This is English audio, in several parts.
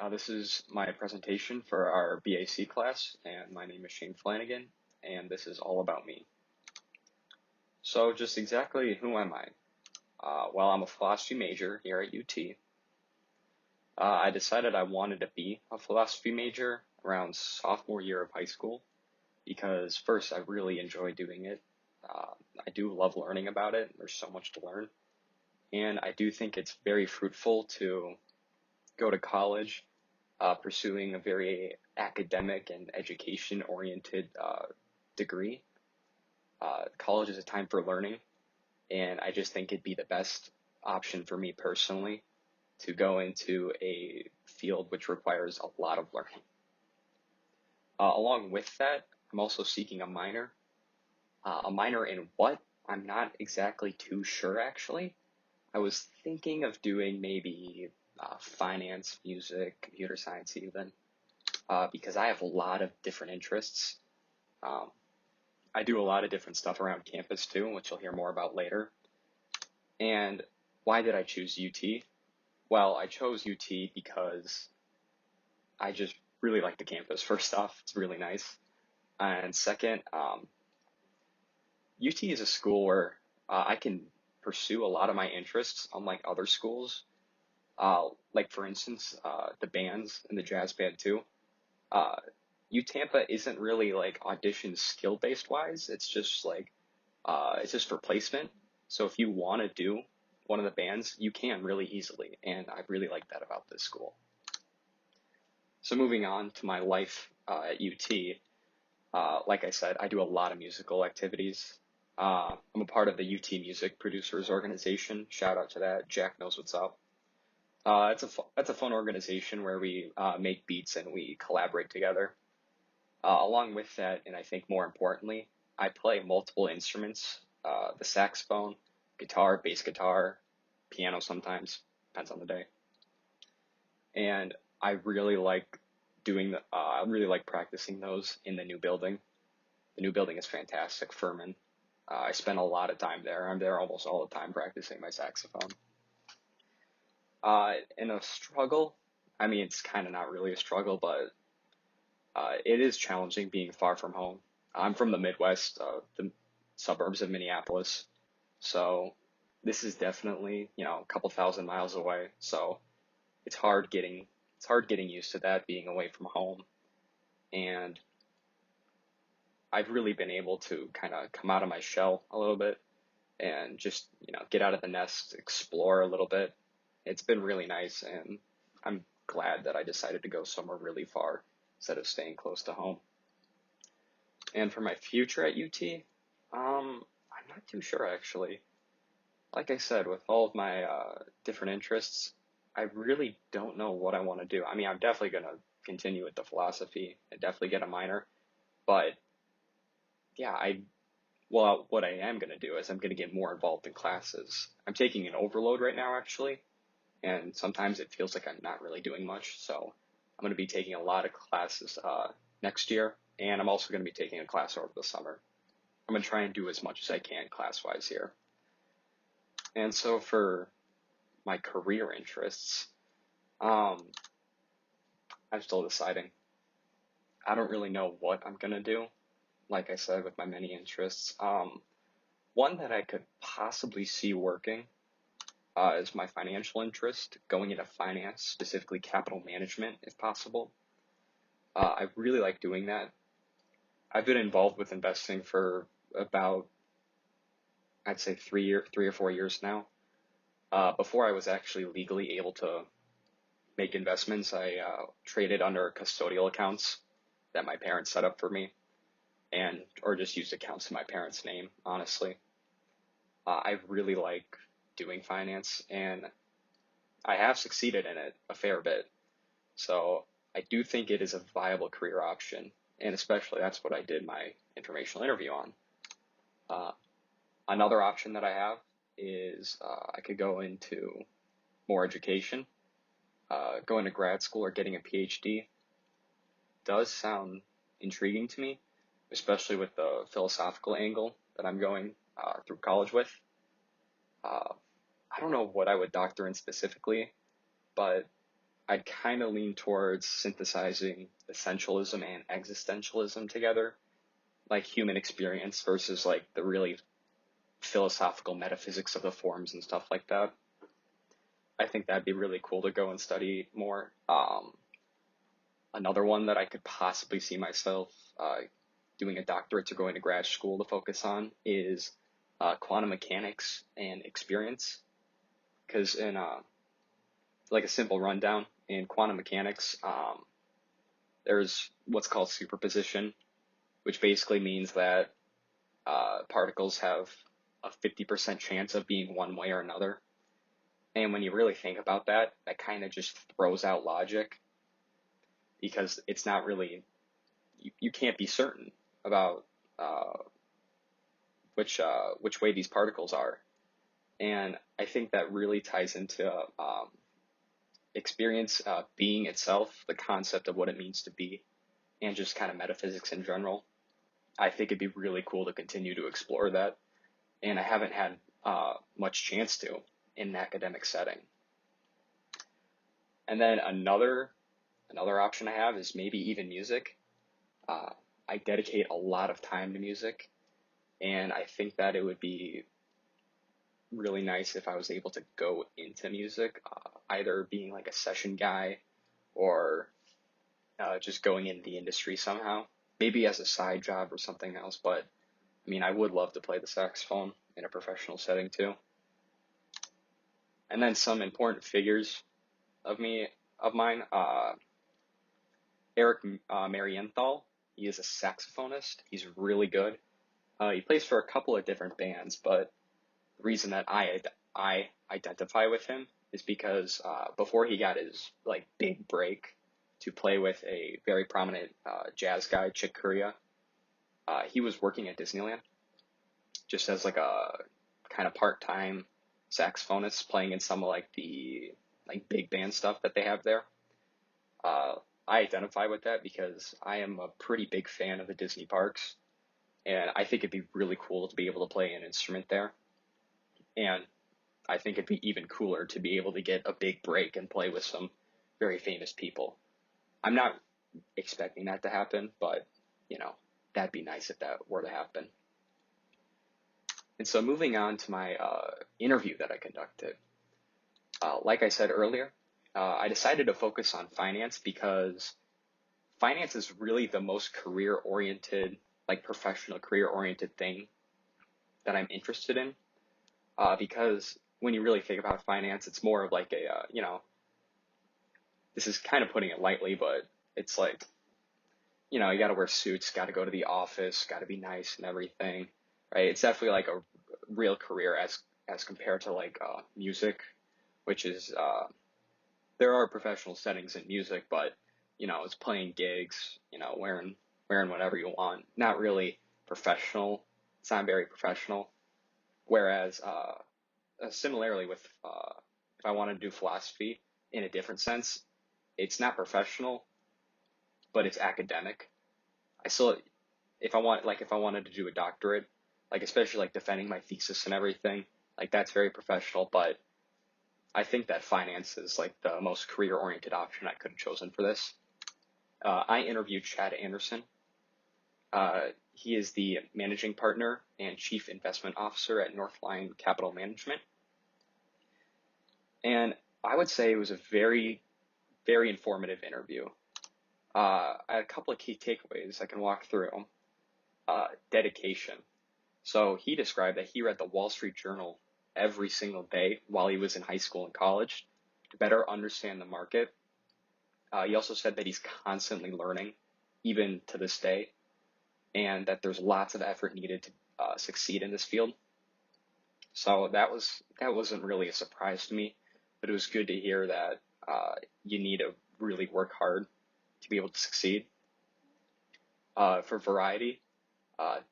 This is my presentation for our BAC class, and my name is Shane Flanagan, and this is all about me. So just exactly who am I? Well, I'm a philosophy major here at UT. I decided I wanted to be a philosophy major around sophomore year of high school because first, I really enjoy doing it. I do love learning about it. There's so much to learn. And I do think it's very fruitful to go to college pursuing a very academic and education-oriented degree. College is a time for learning, and I just think it'd be the best option for me personally to go into a field which requires a lot of learning. Along with that, I'm also seeking a minor. A minor in what? I'm not exactly too sure, actually. I was thinking of doing maybe finance, music, computer science even, because I have a lot of different interests. I do a lot of different stuff around campus too, which you'll hear more about later. And why did I choose UT? Well, I chose UT because I just really like the campus. First off, it's really nice. And second, UT is a school where I can pursue a lot of my interests, unlike other schools. Like for instance, the bands and the jazz band too. UTampa isn't really like audition skill based wise. It's just like, it's just for placement. So if you want to do one of the bands, you can really easily. And I really like that about this school. So moving on to my life at UT, like I said, I do a lot of musical activities. I'm a part of the UT Music Producers Organization. Shout out to that. Jack knows what's up. It's a fun organization where we make beats and we collaborate together. Along with that, and I think more importantly, I play multiple instruments, the saxophone, guitar, bass guitar, piano sometimes, depends on the day. And I really like I really like practicing those in the new building. The new building is fantastic, Furman. I spend a lot of time there. I'm there almost all the time practicing my saxophone. In a struggle, I mean, it's kind of not really a struggle, but it is challenging being far from home. I'm from the Midwest, the suburbs of Minneapolis, so this is definitely, a couple thousand miles away. So it's hard getting used to that, being away from home. And I've really been able to kind of come out of my shell a little bit and just, get out of the nest, explore a little bit. It's been really nice, and I'm glad that I decided to go somewhere really far instead of staying close to home. And for my future at UT, I'm not too sure actually. Like I said, with all of my different interests, I really don't know what I want to do. I mean, I'm definitely going to continue with the philosophy and definitely get a minor, but yeah, what I am going to do is I'm going to get more involved in classes. I'm taking an overload right now actually, and sometimes it feels like I'm not really doing much, so I'm going to be taking a lot of classes next year, and I'm also going to be taking a class over the summer. I'm going to try and do as much as I can class-wise here. And so for my career interests, I'm still deciding. I don't really know what I'm going to do, like I said, with my many interests. One that I could possibly see working is my financial interest, going into finance, specifically capital management, if possible. I really like doing that. I've been involved with investing for about, I'd say 3 or 4 years now. Before I was actually legally able to make investments, I traded under custodial accounts that my parents set up for me, or just used accounts in my parents' name, honestly. I really like doing finance, and I have succeeded in it a fair bit. So I do think it is a viable career option, and especially that's what I did my informational interview on. Another option that I have is I could go into more education. Going to grad school or getting a PhD does sound intriguing to me, especially with the philosophical angle that I'm going through college with. I don't know what I would doctor in specifically, but I'd kind of lean towards synthesizing essentialism and existentialism together, like human experience versus like the really philosophical metaphysics of the forms and stuff like that. I think that'd be really cool to go and study more. Another one that I could possibly see myself doing a doctorate or going to grad school to focus on is quantum mechanics and experience. Because in like a simple rundown in quantum mechanics, there's what's called superposition, which basically means that particles have a 50% chance of being one way or another. And when you really think about that, that kind of just throws out logic, because it's not really, you can't be certain about which way these particles are. And I think that really ties into experience, being itself, the concept of what it means to be, and just kind of metaphysics in general. I think it'd be really cool to continue to explore that, and I haven't had much chance to in an academic setting. And then another option I have is maybe even music. I dedicate a lot of time to music, and I think that it would be really nice if I was able to go into music, either being like a session guy or just going into the industry somehow, maybe as a side job or something else. But I mean, I would love to play the saxophone in a professional setting too. And then some important figures of mine, Eric Marienthal. He is a saxophonist. He's really good. He plays for a couple of different bands, but the reason that I identify with him is because before he got his like big break to play with a very prominent jazz guy, Chick Corea, he was working at Disneyland just as like a kind of part-time saxophonist, playing in some of like the like big band stuff that they have there. I identify with that because I am a pretty big fan of the Disney parks, and I think it'd be really cool to be able to play an instrument there. And I think it'd be even cooler to be able to get a big break and play with some very famous people. I'm not expecting that to happen, but, you know, that'd be nice if that were to happen. And so moving on to my interview that I conducted. Like I said earlier, I decided to focus on finance because finance is really the most career-oriented, like professional career-oriented thing that I'm interested in. Because when you really think about finance, it's more of like a, this is kind of putting it lightly, but it's like, you got to wear suits, got to go to the office, got to be nice and everything, right? It's definitely like a real career as compared to like music, which is, there are professional settings in music, but, it's playing gigs, wearing whatever you want, not really professional. It's not very professional. Whereas, similarly with, if I want to do philosophy in a different sense, it's not professional, but it's academic. I still, if I wanted to do a doctorate, like especially like defending my thesis and everything, like that's very professional, but I think that finance is like the most career-oriented option I could have chosen for this. I interviewed Chad Anderson. He is the managing partner and chief investment officer at Northline Capital Management. And I would say it was a very, very informative interview. I had a couple of key takeaways I can walk through. Dedication. So he described that he read the Wall Street Journal every single day while he was in high school and college to better understand the market. He also said that he's constantly learning, even to this day, and that there's lots of effort needed to succeed in this field. So that wasn't really a surprise to me, but it was good to hear that you need to really work hard to be able to succeed. For variety,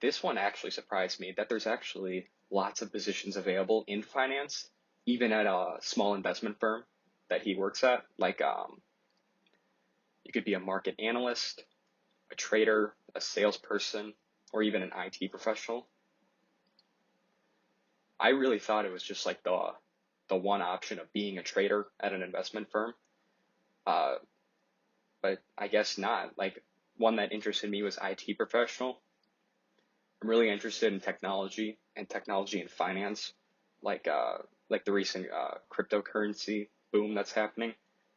this one actually surprised me that there's actually lots of positions available in finance, even at a small investment firm that he works at. Like you could be a market analyst, a trader, a salesperson, or even an IT professional. I really thought it was just like the one option of being a trader at an investment firm, Uh, but I guess not. Like one that interested me was IT professional. I'm really interested in technology and finance, like uh, like the recent cryptocurrency boom that's happening.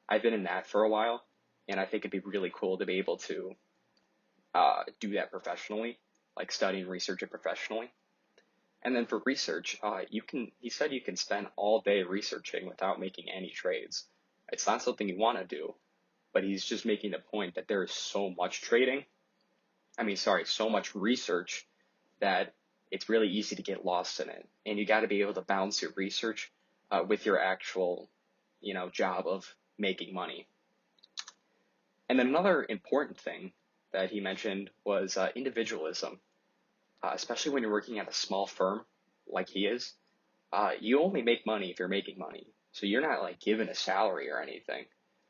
I've been in that for a while, and I think it'd be really cool to be able to do that professionally, like study and research it professionally. And then for research, he said you can spend all day researching without making any trades. It's not something you want to do, but he's just making the point that there is so much trading. So much research that it's really easy to get lost in it. And you got to be able to balance your research with your actual, job of making money. And then another important thing that he mentioned was individualism, especially when you're working at a small firm like he is. You only make money if you're making money. So you're not like given a salary or anything.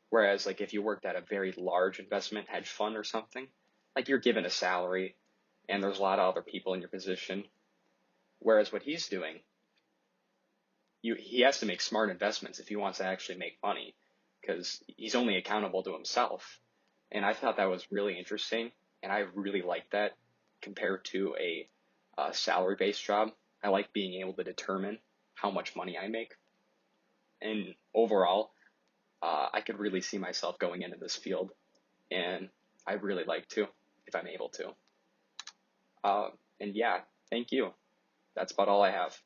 Whereas like if you worked at a very large investment hedge fund or something, like you're given a salary and there's a lot of other people in your position. Whereas what he's doing, he has to make smart investments if he wants to actually make money because he's only accountable to himself. And I thought that was really interesting. And I really like that compared to a salary-based job. I like being able to determine how much money I make. And overall, I could really see myself going into this field. And I'd really like to if I'm able to. And yeah, thank you. That's about all I have.